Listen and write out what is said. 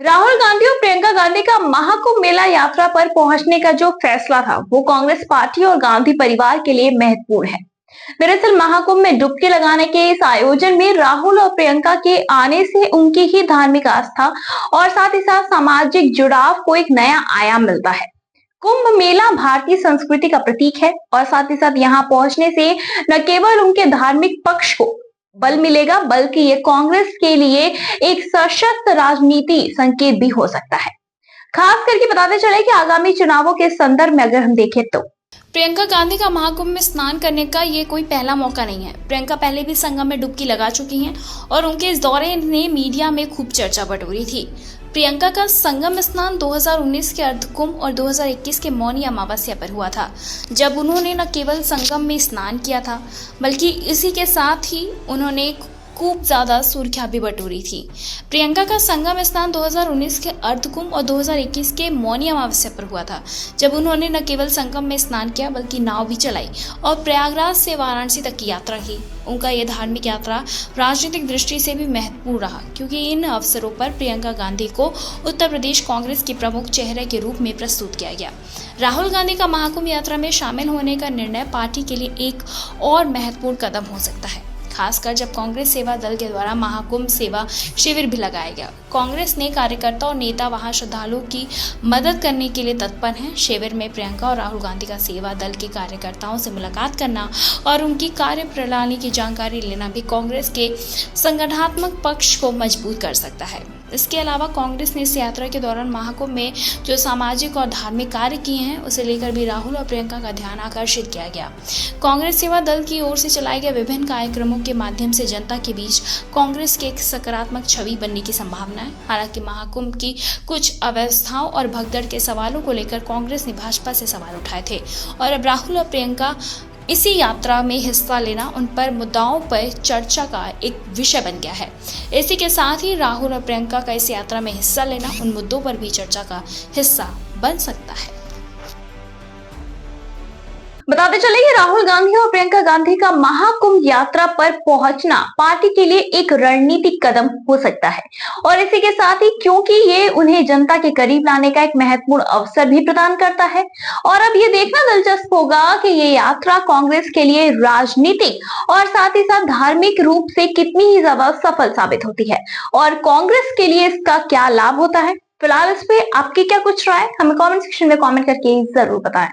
राहुल गांधी और प्रियंका गांधी का महाकुंभ मेला यात्रा पर पहुंचने का जो फैसला था वो कांग्रेस पार्टी और गांधी परिवार के लिए महत्वपूर्ण है। दरअसल महाकुंभ में डुबकी लगाने के इस आयोजन में राहुल और प्रियंका के आने से उनकी ही धार्मिक आस्था और साथ ही साथ सामाजिक जुड़ाव को एक नया आयाम मिलता है। कुंभ मेला भारतीय संस्कृति का प्रतीक है और साथ ही साथ यहाँ पहुंचने से न केवल उनके धार्मिक पक्ष को बल मिलेगा बल्कि ये कांग्रेस के लिए एक सशक्त राजनीति संकेत भी हो सकता है। खास करके बताते चले कि आगामी चुनावों के संदर्भ में अगर हम देखें तो प्रियंका गांधी का महाकुंभ में स्नान करने का ये कोई पहला मौका नहीं है। प्रियंका पहले भी संगम में डुबकी लगा चुकी हैं और उनके इस दौरे ने मीडिया में खूब चर्चा बटोरी थी। प्रियंका का संगम स्नान 2019 के अर्धकुंभ और 2021 के मौनी अमावस्या पर हुआ था, जब उन्होंने न केवल संगम में स्नान किया था बल्कि इसी के साथ ही उन्होंने खूब ज्यादा सुर्खियां भी बटोरी थी। प्रियंका का संगम स्नान 2019 के अर्धकुंभ और 2021 के मौनी अमावस्या पर हुआ था, जब उन्होंने न केवल संगम में स्नान किया बल्कि नाव भी चलाई और प्रयागराज से वाराणसी तक की यात्रा की। उनका यह धार्मिक यात्रा राजनीतिक दृष्टि से भी महत्वपूर्ण रहा, क्योंकि इन अवसरों पर प्रियंका गांधी को उत्तर प्रदेश कांग्रेस के प्रमुख चेहरे के रूप में प्रस्तुत किया गया। राहुल गांधी का महाकुंभ यात्रा में शामिल होने का निर्णय पार्टी के लिए एक और महत्वपूर्ण कदम हो सकता है, खासकर जब कांग्रेस सेवा दल के द्वारा महाकुंभ सेवा शिविर भी लगाया गया। कांग्रेस ने कार्यकर्ता और नेता वहां श्रद्धालुओं की मदद करने के लिए तत्पर हैं। शिविर में प्रियंका और राहुल गांधी का सेवा दल के कार्यकर्ताओं से मुलाकात करना और उनकी कार्यप्रणाली की जानकारी लेना भी कांग्रेस के संगठनात्मक पक्ष को मजबूत कर सकता है। इसके अलावा कांग्रेस ने इस यात्रा के दौरान महाकुंभ में जो सामाजिक और धार्मिक कार्य किए हैं उसे लेकर भी राहुल और प्रियंका का ध्यान आकर्षित किया गया। कांग्रेस सेवा दल की ओर से चलाए गए विभिन्न कार्यक्रमों के माध्यम से जनता के बीच कांग्रेस की एक सकारात्मक छवि बनने की संभावना है। हालांकि महाकुंभ की कुछ अव्यवस्थाओं और भगदड़ के सवालों को लेकर कांग्रेस ने भाजपा से सवाल उठाए थे और अब राहुल और प्रियंका इसी यात्रा में हिस्सा लेना उन पर मुद्दाओं पर चर्चा का एक विषय बन गया है। इसी के साथ ही राहुल और प्रियंका का इस यात्रा में हिस्सा लेना उन मुद्दों पर भी चर्चा का हिस्सा बन सकता है। बताते चले कि राहुल गांधी और प्रियंका गांधी का महाकुंभ यात्रा पर पहुंचना पार्टी के लिए एक रणनीतिक कदम हो सकता है और इसी के साथ ही क्योंकि ये उन्हें जनता के करीब लाने का एक महत्वपूर्ण अवसर भी प्रदान करता है। और अब ये देखना दिलचस्प होगा कि ये यात्रा कांग्रेस के लिए राजनीतिक और साथ ही साथ धार्मिक रूप से कितनी ही ज्यादा सफल साबित होती है और कांग्रेस के लिए इसका क्या लाभ होता है। फिलहाल इस पे आपकी क्या कुछ राय, हमें कॉमेंट सेक्शन में कॉमेंट करके जरूर बताएं।